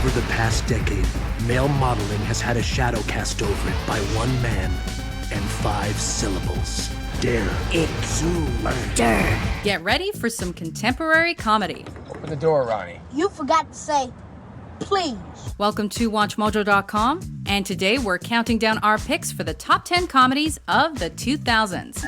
Over the past decade, male modeling has had a shadow cast over it by one man and 5 syllables. Dare. Exuber. Get ready for some contemporary comedy. Open the door, Ronnie. You forgot to say, please. Welcome to WatchMojo.com, and today we're counting down our picks for the top 10 comedies of the 2000s.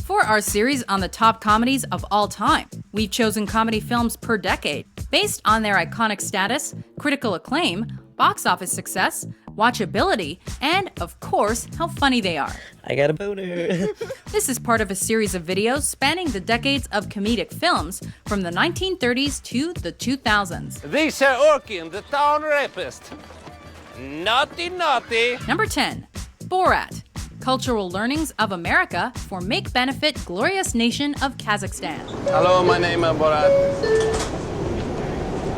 For our series on the top comedies of all time, we've chosen comedy films per decade, based on their iconic status, critical acclaim, box office success, watchability, and, of course, how funny they are. I got a boner. This is part of a series of videos spanning the decades of comedic films from the 1930s to the 2000s. This Orkin, the town rapist. Naughty, naughty. Number 10, Borat. Cultural learnings of America for make-benefit glorious nation of Kazakhstan. Hello, my name is Borat.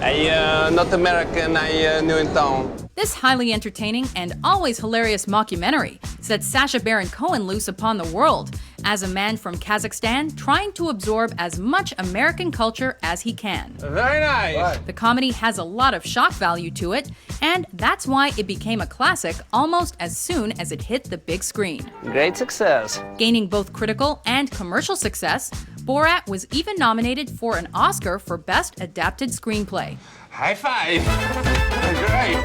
I not American, I new in town. This highly entertaining and always hilarious mockumentary sets Sacha Baron Cohen loose upon the world as a man from Kazakhstan trying to absorb as much American culture as he can. Very nice. The comedy has a lot of shock value to it, and that's why it became a classic almost as soon as it hit the big screen. Great success. Gaining both critical and commercial success, Borat was even nominated for an Oscar for Best Adapted Screenplay. High five. Great.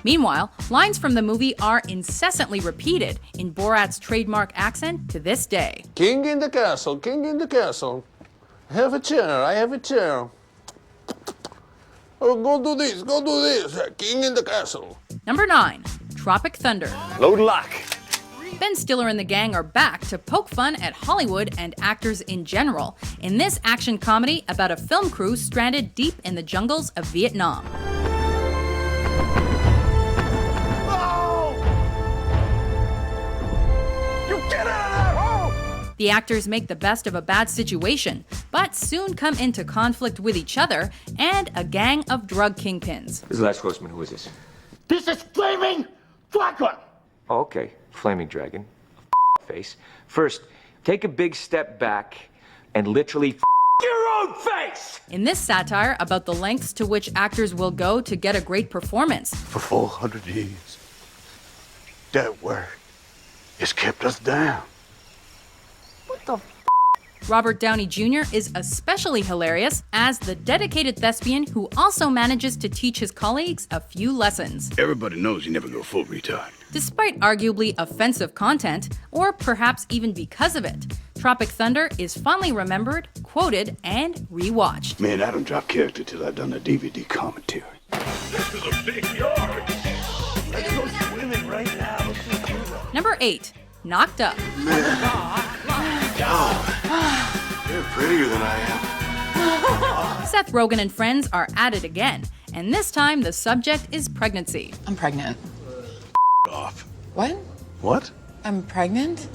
Meanwhile, lines from the movie are incessantly repeated in Borat's trademark accent to this day. King in the castle, king in the castle. Have a chair, I have a chair. Oh, go do this, king in the castle. Number 9, Tropic Thunder. Load lock. Ben Stiller and the gang are back to poke fun at Hollywood and actors in general in this action comedy about a film crew stranded deep in the jungles of Vietnam. The actors make the best of a bad situation, but soon come into conflict with each other and a gang of drug kingpins. This is Last Grossman. Who is this? This is Flaming Dragon! Oh, okay. Flaming Dragon. Face. First, take a big step back and literally Your own face! In this satire about the lengths to which actors will go to get a great performance, For 400 years, that word has kept us down. Robert Downey Jr. is especially hilarious as the dedicated thespian who also manages to teach his colleagues a few lessons. Everybody knows you never go full retard. Despite arguably offensive content, or perhaps even because of it, Tropic Thunder is fondly remembered, quoted, and rewatched. Man, I don't drop character till I've done a DVD commentary. This is a big yard! Let's go swimming right now. Number 8, Knocked Up. You're prettier than I am. Seth Rogen and friends are at it again, and this time the subject is pregnancy. I'm pregnant. Off. What? What? I'm pregnant?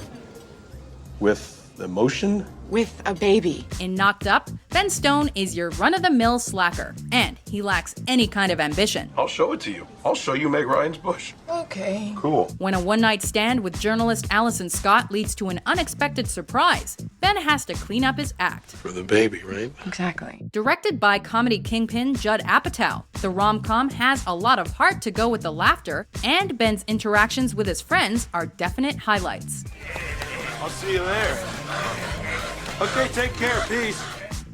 With emotion? With a baby. In Knocked Up, Ben Stone is your run-of-the-mill slacker, and he lacks any kind of ambition. I'll show it to you. I'll show you Meg Ryan's bush. Okay. Cool. When a one-night stand with journalist Allison Scott leads to an unexpected surprise, Ben has to clean up his act. For the baby, right? Exactly. Directed by comedy kingpin Judd Apatow, the rom-com has a lot of heart to go with the laughter, and Ben's interactions with his friends are definite highlights. I'll see you there. Okay, take care. Peace.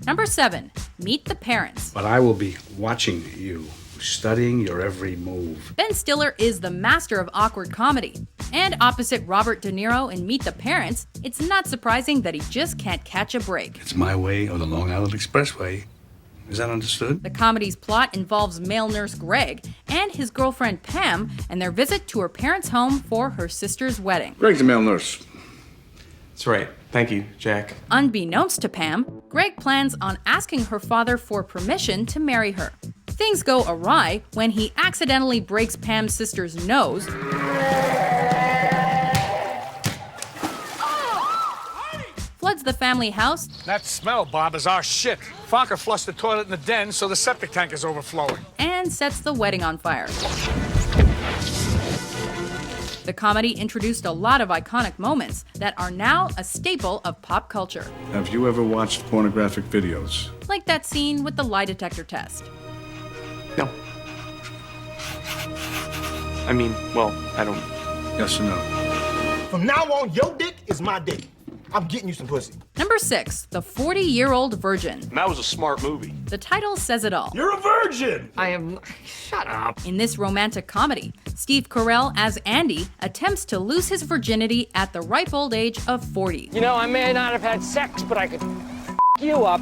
Number 7, Meet the Parents. But I will be watching you, studying your every move. Ben Stiller is the master of awkward comedy. And opposite Robert De Niro in Meet the Parents, it's not surprising that he just can't catch a break. It's my way or the Long Island Expressway. Is that understood? The comedy's plot involves male nurse Greg and his girlfriend Pam and their visit to her parents' home for her sister's wedding. Greg's a male nurse. That's right. Thank you, Jack. Unbeknownst to Pam, Greg plans on asking her father for permission to marry her. Things go awry when he accidentally breaks Pam's sister's nose, floods the family house, That smell, Bob, is our shit. Fokker flushed the toilet in the den, so the septic tank is overflowing. and sets the wedding on fire. The comedy introduced a lot of iconic moments that are now a staple of pop culture, Have you ever watched pornographic videos? like that scene with the lie detector test. No. I mean, well, I don't. Yes or no? From now on, your dick is my dick. I'm getting you some pussy. Number 6, The 40-Year-Old Virgin. That was a smart movie. The title says it all. You're a virgin! Shut up. In this romantic comedy, Steve Carell as Andy attempts to lose his virginity at the ripe old age of 40. You know, I may not have had sex, but I could you up.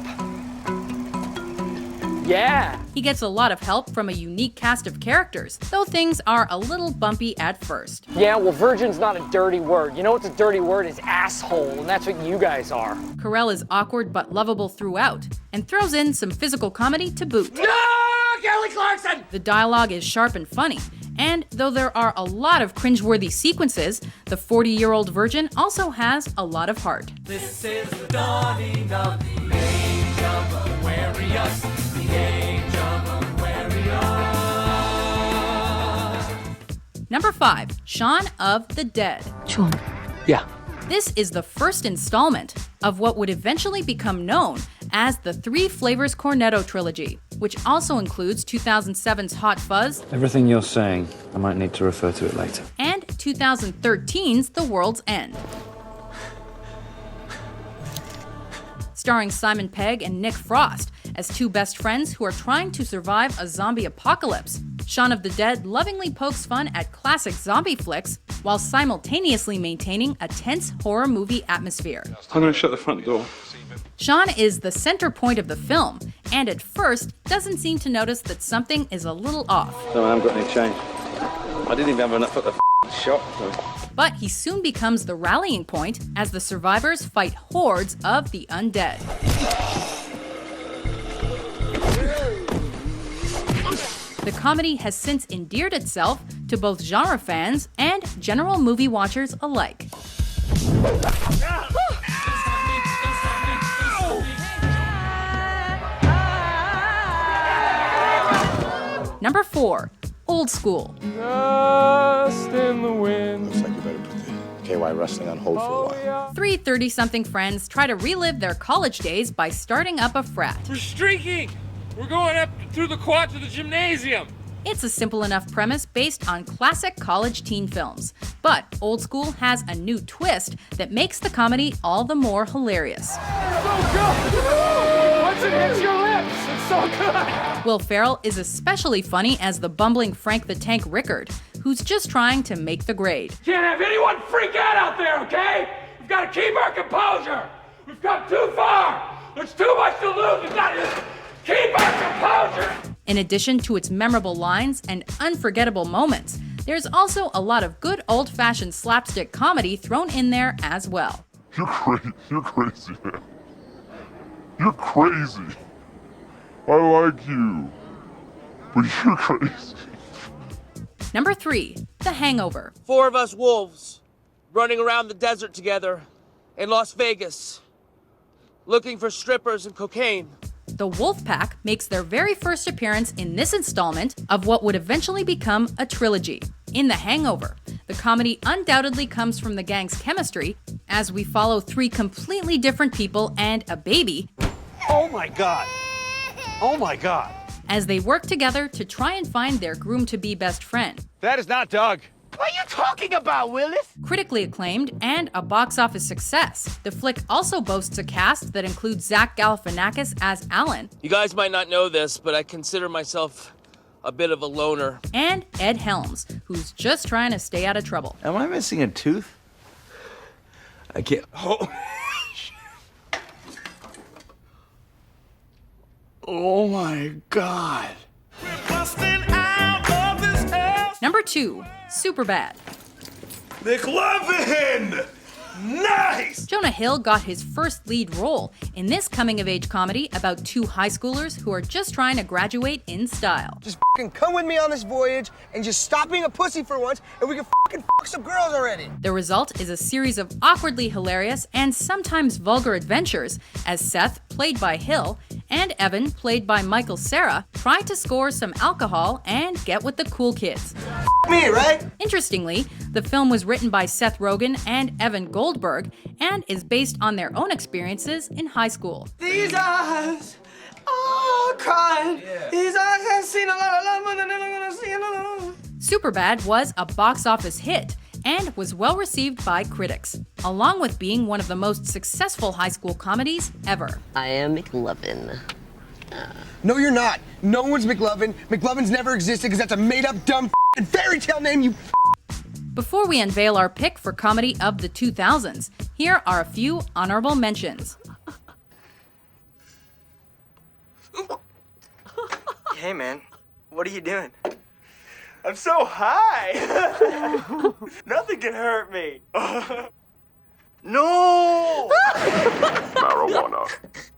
Yeah. He gets a lot of help from a unique cast of characters, though things are a little bumpy at first. Yeah, well, virgin's not a dirty word. You know what's a dirty word is asshole, and that's what you guys are. Carell is awkward but lovable throughout, and throws in some physical comedy to boot. No, Kelly Clarkson! The dialogue is sharp and funny, and though there are a lot of cringeworthy sequences, The 40-Year-Old Virgin also has a lot of heart. This is the dawning of the age of Aquarius. The age of Aquarius. Number 5, Shaun of the Dead. Sean. Yeah. This is the first installment of what would eventually become known as the Three Flavors Cornetto trilogy, which also includes 2007's Hot Fuzz Everything you're saying, I might need to refer to it later. and 2013's The World's End. Starring Simon Pegg and Nick Frost as two best friends who are trying to survive a zombie apocalypse, Shaun of the Dead lovingly pokes fun at classic zombie flicks while simultaneously maintaining a tense horror movie atmosphere. I'm gonna shut the front door. Shaun is the center point of the film, and at first doesn't seem to notice that something is a little off. No, I haven't got any change. I didn't even have enough at the shop. But he soon becomes the rallying point as the survivors fight hordes of the undead. The comedy has since endeared itself to both genre fans and general movie watchers alike. Number 4, Old School. Dust in the wind. Looks like you better put the KY wrestling on hold for a while. Three 30-something friends try to relive their college days by starting up a frat. We're streaking. We're going up through the quad to the gymnasium. It's a simple enough premise based on classic college teen films, but Old School has a new twist that makes the comedy all the more hilarious. So good! Once it hits your lips, it's so good! Will Ferrell is especially funny as the bumbling Frank the Tank Rickard, who's just trying to make the grade. Can't have anyone freak out there, okay? We've got to keep our composure. We've come too far. There's too much to lose. We've got to keep our composure. In addition to its memorable lines and unforgettable moments, there's also a lot of good old-fashioned slapstick comedy thrown in there as well. You're crazy, man. You're crazy. I like you. But you're crazy. Number 3, The Hangover. 4 of us wolves running around the desert together in Las Vegas, looking for strippers and cocaine. The Wolfpack makes their very first appearance in this installment of what would eventually become a trilogy. In The Hangover, the comedy undoubtedly comes from the gang's chemistry, as we follow 3 completely different people and a baby Oh my God. Oh my God. as they work together to try and find their groom-to-be best friend. That is not Doug. What are you talking about, Willis? Critically acclaimed and a box office success, the flick also boasts a cast that includes Zach Galifianakis as Alan You guys might not know this, but I consider myself a bit of a loner. and Ed Helms, who's just trying to stay out of trouble. Am I missing a tooth? I can't. Oh my God. Number 2, Superbad. McLovin! Nice! Jonah Hill got his first lead role in this coming-of-age comedy about 2 high schoolers who are just trying to graduate in style. Just come with me on this voyage and just stop being a pussy for once and we can fuck some girls already. The result is a series of awkwardly hilarious and sometimes vulgar adventures as Seth, played by Hill, and Evan, played by Michael Cera, try to score some alcohol and get with the cool kids. me, right? Interestingly, the film was written by Seth Rogen and Evan Goldberg and is based on their own experiences in high school. These eyes are crying. These eyes have seen a lot of love, but they're never gonna see another one. Superbad was a box office hit and was well received by critics, along with being one of the most successful high school comedies ever. I am McLovin. No, you're not. No one's McLovin. McLovin's never existed because that's a made-up, dumb fairy tale name, you. Before we unveil our pick for comedy of the 2000s, here are a few honorable mentions. Hey, man. What are you doing? I'm so high. Nothing can hurt me. No! Marijuana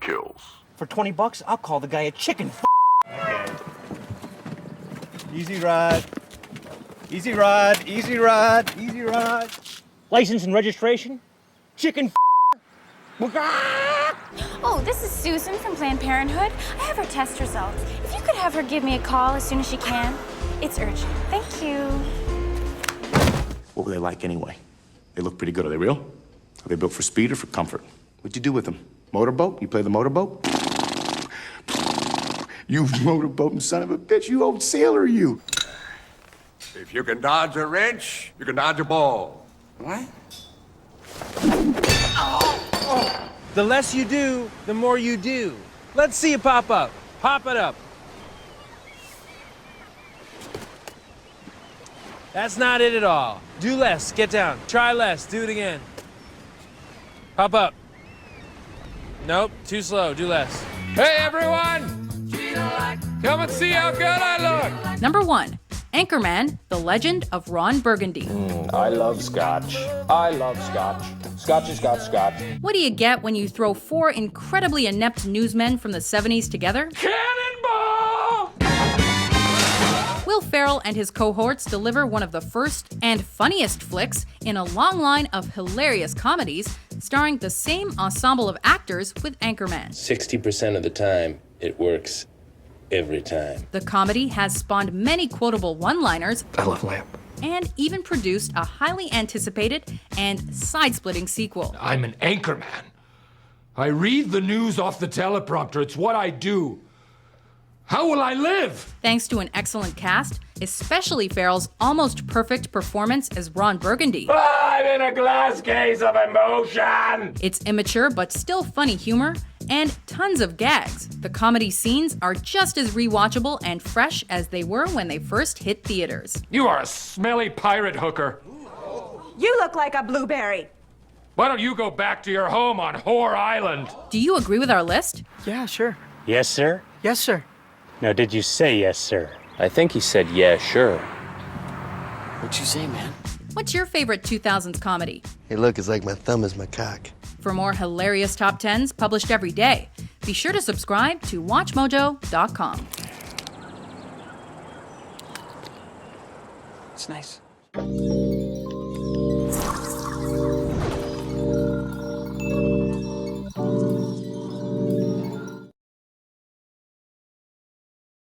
kills. For $20, I'll call the guy a chicken. Easy ride. Easy ride. Easy ride. Easy ride. License and registration? Chicken. Oh, this is Susan from Planned Parenthood. I have her test results. If you could have her give me a call as soon as she can. It's urgent. Thank you. What were they like anyway? They look pretty good. Are they real? Are they built for speed or for comfort? What'd you do with them? Motorboat? You play the motorboat? You motorboating son of a bitch. You old sailor, you. If you can dodge a wrench, you can dodge a ball. What? The less you do, the more you do. Let's see it pop up. Pop it up. That's not it at all. Do less. Get down. Try less. Do it again. Pop up. Nope. Too slow. Do less. Hey, everyone! Come and see how good I look! Number 1, Anchorman, The Legend of Ron Burgundy. I love scotch. I love scotch. Scotchy, scotch, scotch. What do you get when you throw 4 incredibly inept newsmen from the 70s together? Cannonball! Will Ferrell and his cohorts deliver one of the first and funniest flicks in a long line of hilarious comedies starring the same ensemble of actors with Anchorman. 60% of the time, it works every time. The comedy has spawned many quotable one-liners. I love Lamp. And even produced a highly anticipated and side-splitting sequel. I'm an anchorman. I read the news off the teleprompter. It's what I do. How will I live? Thanks to an excellent cast, especially Ferrell's almost perfect performance as Ron Burgundy. I'm in a glass case of emotion! Its immature but still funny humor, and tons of gags. The comedy scenes are just as rewatchable and fresh as they were when they first hit theaters. You are a smelly pirate hooker. You look like a blueberry. Why don't you go back to your home on Whore Island? Do you agree with our list? Yeah, sure. Yes, sir? Yes, sir. Now, did you say yes, sir? I think he said, yeah, sure. What'd you say, man? What's your favorite 2000s comedy? Hey, look, it's like my thumb is my cock. For more hilarious top 10s published every day, be sure to subscribe to WatchMojo.com. It's nice.